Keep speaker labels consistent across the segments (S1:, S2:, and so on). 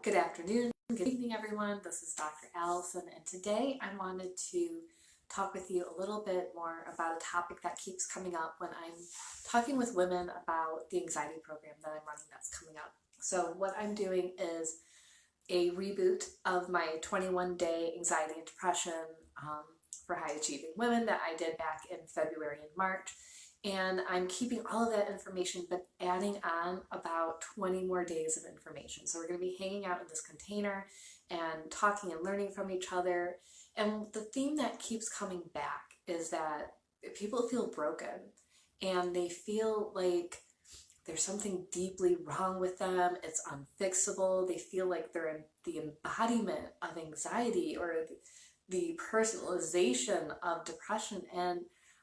S1: Good afternoon, good evening everyone. This is Dr. Allison, and today I wanted to talk with you a little bit more about a topic that keeps coming up when I'm talking with women about the anxiety program that I'm running that's coming up. So what I'm doing is a reboot of my 21-day anxiety and depression for high achieving women that I did back in February and March. And I'm keeping all of that information, but adding on about 20 more days of information. So we're going to be hanging out in this container and talking and learning from each other. And the theme that keeps coming back is that people feel broken and they feel like there's something deeply wrong with them. It's unfixable. They feel like they're in the embodiment of anxiety or the personalization of depression. And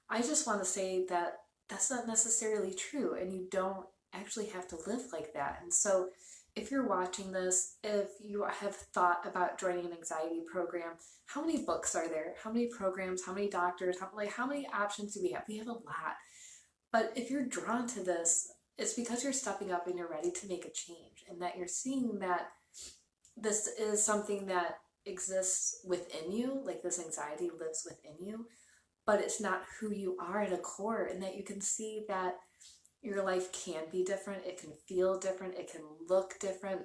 S1: I just want to say that that's not necessarily true, and you don't actually have to live like that. And so if you're watching this, if you have thought about joining an anxiety program, how many books are there? How many programs? How many doctors? How many options do we have? We have a lot. But if you're drawn to this, it's because you're stepping up and you're ready to make a change, and that you're seeing that this is something that exists within you, like this anxiety lives within you, but it's not who you are at a core, and that you can see that your life can be different, it can feel different, it can look different,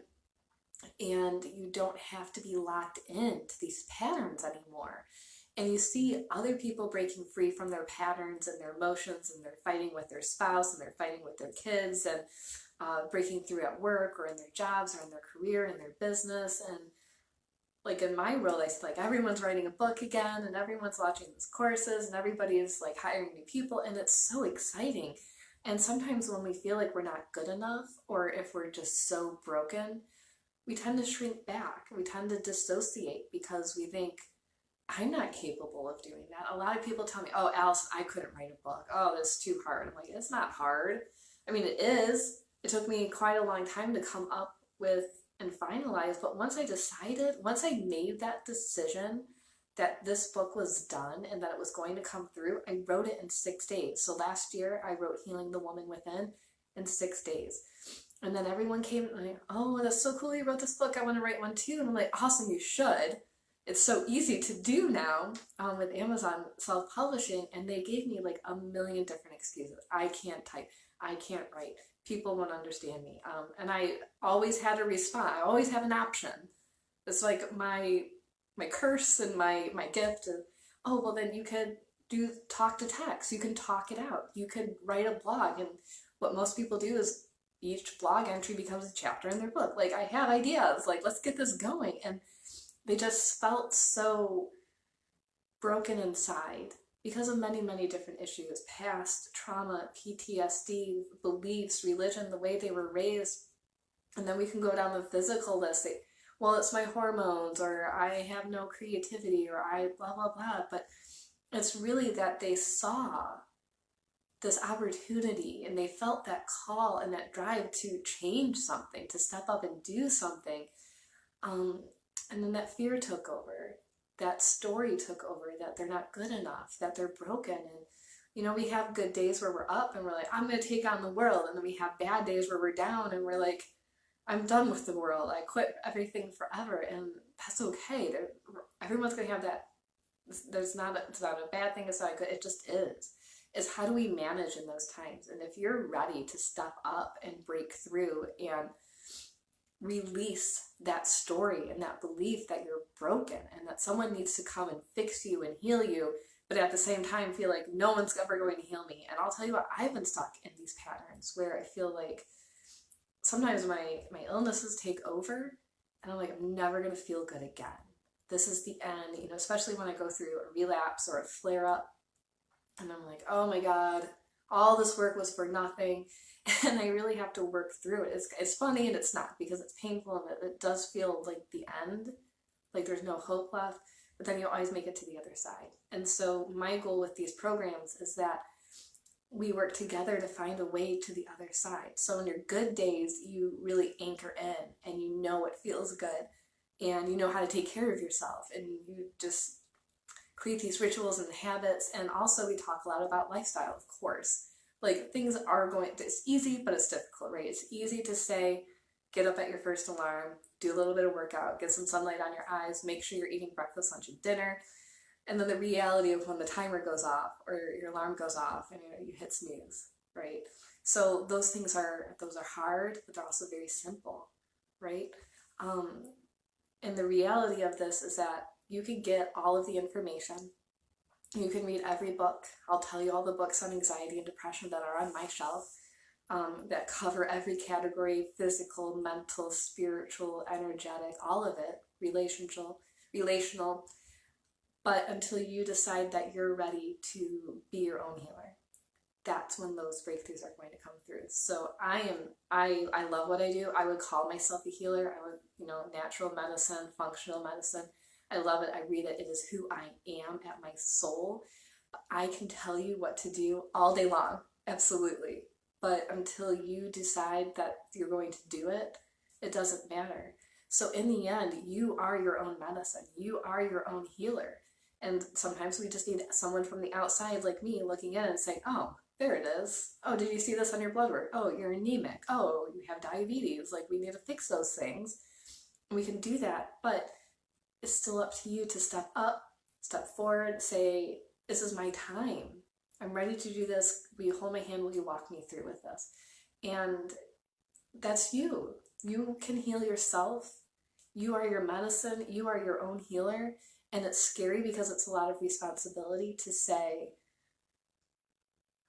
S1: and you don't have to be locked into these patterns anymore. And you see other people breaking free from their patterns and their emotions, and they're fighting with their spouse, and they're fighting with their kids, and breaking through at work or in their jobs or in their career, in their business. And like in my world, I see like everyone's writing a book again, and everyone's launching these courses, and everybody is like hiring new people, and it's so exciting. And sometimes when we feel like we're not good enough, or if we're just so broken, we tend to shrink back. We tend to dissociate because we think, I'm not capable of doing that. A lot of people tell me, oh, Alice, I couldn't write a book. Oh, that's too hard. I'm like, it's not hard. I mean, it is. It took me quite a long time to come up with and finalize, but once I made that decision that this book was done and that it was going to come through, I wrote it in 6 days. So last year I wrote Healing the Woman Within in 6 days. And then everyone came and like, oh, that's so cool you wrote this book. I want to write one too. And I'm like, awesome, you should. It's so easy to do now with Amazon self-publishing, and they gave me like a million different excuses. I can't type, I can't write, people won't understand me. And I always had a response. I always have an option. It's like my curse and my gift of, oh, well then you could do talk to text. You can talk it out. You could write a blog. And what most people do is each blog entry becomes a chapter in their book. Like, I have ideas, like, let's get this going. And they just felt so broken inside because of many, many different issues, past trauma, PTSD, beliefs, religion, the way they were raised. And then we can go down the physical list. Well, it's my hormones, or I have no creativity, or I blah, blah, blah. But it's really that they saw this opportunity and they felt that call and that drive to change something, to step up and do something. And then that fear took over, that story took over, that they're not good enough, that they're broken. And, you know, we have good days where we're up and we're like, I'm going to take on the world. And then we have bad days where we're down and we're like, I'm done with the world. I quit everything forever. And that's okay. Everyone's going to have that. It's not a bad thing. It's not good. It just is. It's how do we manage in those times? And if you're ready to step up and break through and release that story and that belief that you're broken and that someone needs to come and fix you and heal you, but at the same time feel like no one's ever going to heal me. And I'll tell you what, I've been stuck in these patterns where I feel like sometimes my illnesses take over and I'm like, I'm never going to feel good again. This is the end, you know, especially when I go through a relapse or a flare up and I'm like, oh my God, all this work was for nothing. And I really have to work through it. It's funny and it's not, because it's painful and it does feel like the end, like there's no hope left, but then you always make it to the other side. And so my goal with these programs is that we work together to find a way to the other side. So in your good days, you really anchor in and you know it feels good and you know how to take care of yourself, and you just create these rituals and habits. And also we talk a lot about lifestyle, of course. Like, things are it's easy, but it's difficult, right? It's easy to say, get up at your first alarm, do a little bit of workout, get some sunlight on your eyes, make sure you're eating breakfast, lunch, and dinner. And then the reality of when the timer goes off or your alarm goes off and you hit snooze, right? So those things are hard, but they're also very simple, right? And the reality of this is that you can get all of the information. You can read every book. I'll tell you all the books on anxiety and depression that are on my shelf that cover every category: physical, mental, spiritual, energetic, all of it, relational. But until you decide that you're ready to be your own healer, that's when those breakthroughs are going to come through. So I love what I do. I would call myself a healer. I would, natural medicine, functional medicine. I love it. I read it. It is who I am at my soul. I can tell you what to do all day long. Absolutely. But until you decide that you're going to do it, it doesn't matter. So in the end, you are your own medicine. You are your own healer. And sometimes we just need someone from the outside like me looking in and saying, oh, there it is. Oh, did you see this on your blood work? Oh, you're anemic. Oh, you have diabetes. Like, we need to fix those things. And we can do that, but it's still up to you to step up, step forward, say, this is my time. I'm ready to do this. Will you hold my hand? Will you walk me through with this? And that's you. You can heal yourself. You are your medicine. You are your own healer. And it's scary because it's a lot of responsibility to say,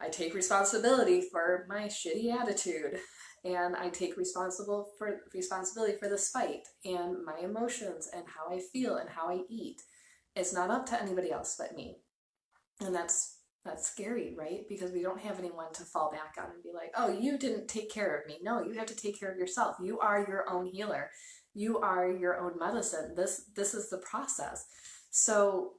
S1: I take responsibility for my shitty attitude, and I take responsibility for this fight and my emotions and how I feel and how I eat. It's not up to anybody else but me. And that's scary, right? Because we don't have anyone to fall back on and be like, oh, you didn't take care of me. No, you have to take care of yourself. You are your own healer. You are your own medicine. This is the process. So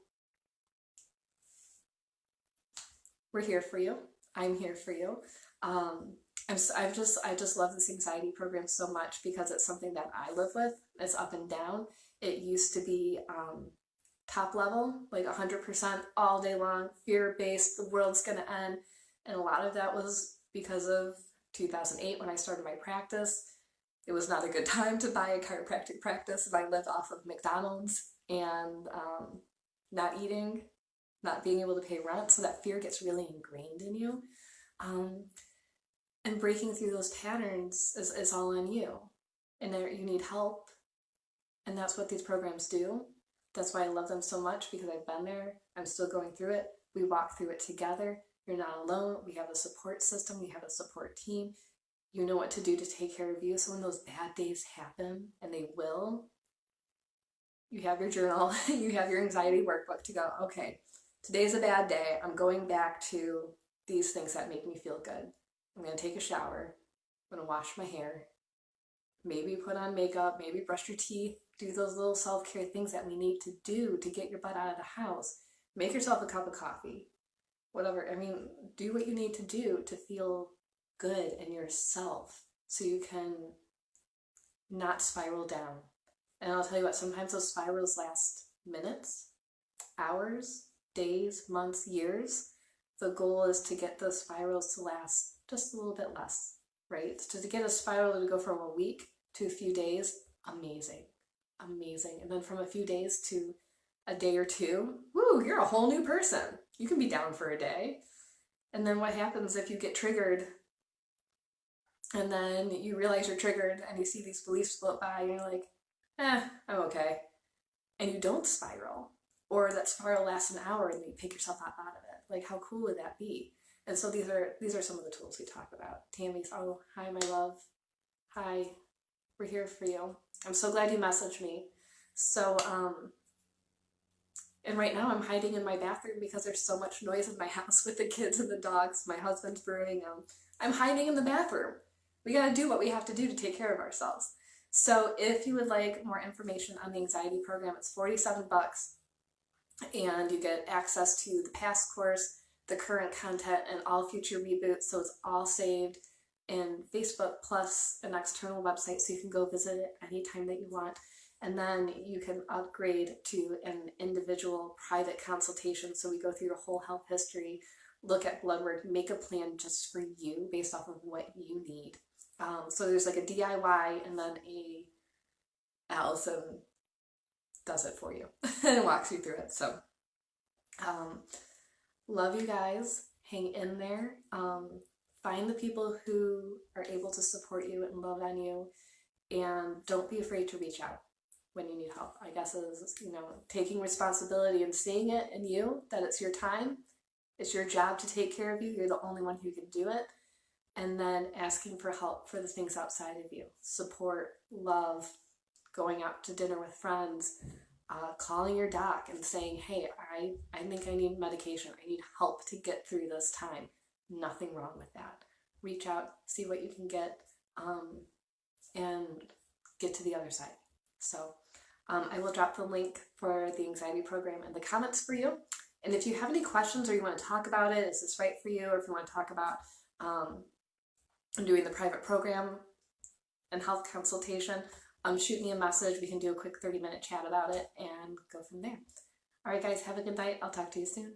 S1: we're here for you. I'm here for you. I just love this anxiety program so much because it's something that I live with. It's up and down. It used to be top level, like 100% all day long, fear-based, the world's gonna end. And a lot of that was because of 2008 when I started my practice. It was not a good time to buy a chiropractic practice if I lived off of McDonald's and not eating, not being able to pay rent. So that fear gets really ingrained in you. And breaking through those patterns is all on you. And you need help. And that's what these programs do. That's why I love them so much, because I've been there. I'm still going through it. We walk through it together. You're not alone. We have a support system. We have a support team. You know what to do to take care of you. So when those bad days happen, and they will, you have your journal, you have your anxiety workbook to go, okay, today's a bad day. I'm going back to these things that make me feel good. I'm going to take a shower. I'm going to wash my hair. Maybe put on makeup, maybe brush your teeth, do those little self-care things that we need to do to get your butt out of the house. Make yourself a cup of coffee, whatever. I mean, do what you need to do to feel good in yourself so you can not spiral down. And I'll tell you what, sometimes those spirals last minutes, hours, days, months, years. The goal is to get those spirals to last just a little bit less, right? To get a spiral to go from a week to a few days, amazing. And then from a few days to a day or two, woo, you're a whole new person. You can be down for a day. And then what happens if you get triggered and then you realize you're triggered and you see these beliefs float by and you're like, I'm okay. And you don't spiral. Or that spiral lasts an hour and you pick yourself up out of it. Like, how cool would that be? And so these are some of the tools we talk about. Tammy's, oh, hi, my love. Hi, we're here for you. I'm so glad you messaged me. So, and right now I'm hiding in my bathroom because there's so much noise in my house with the kids and the dogs. My husband's brewing. I'm hiding in the bathroom. We got to do what we have to do to take care of ourselves. So if you would like more information on the anxiety program, it's $47. And you get access to the past course, the current content, and all future reboots. So it's all saved in Facebook plus an external website, so you can go visit it anytime that you want. And then you can upgrade to an individual private consultation. So we go through your whole health history, look at blood work, make a plan just for you based off of what you need. So there's like a DIY and then a Allison does it for you and walks you through it. So love you guys. Hang in there. Find the people who are able to support you and love on you, and don't be afraid to reach out when you need help. I guess is, taking responsibility and seeing it in you, that it's your time, it's your job to take care of you, you're the only one who can do it, and then asking for help for the things outside of you. Support, love, going out to dinner with friends, calling your doc and saying, hey, I think I need medication. I need help to get through this time. Nothing wrong with that. Reach out, see what you can get, and get to the other side. So I will drop the link for the anxiety program in the comments for you. And if you have any questions or you want to talk about it, is this right for you? Or if you want to talk about doing the private program and health consultation, shoot me a message. We can do a quick 30-minute chat about it and go from there. All right, guys, have a good night. I'll talk to you soon.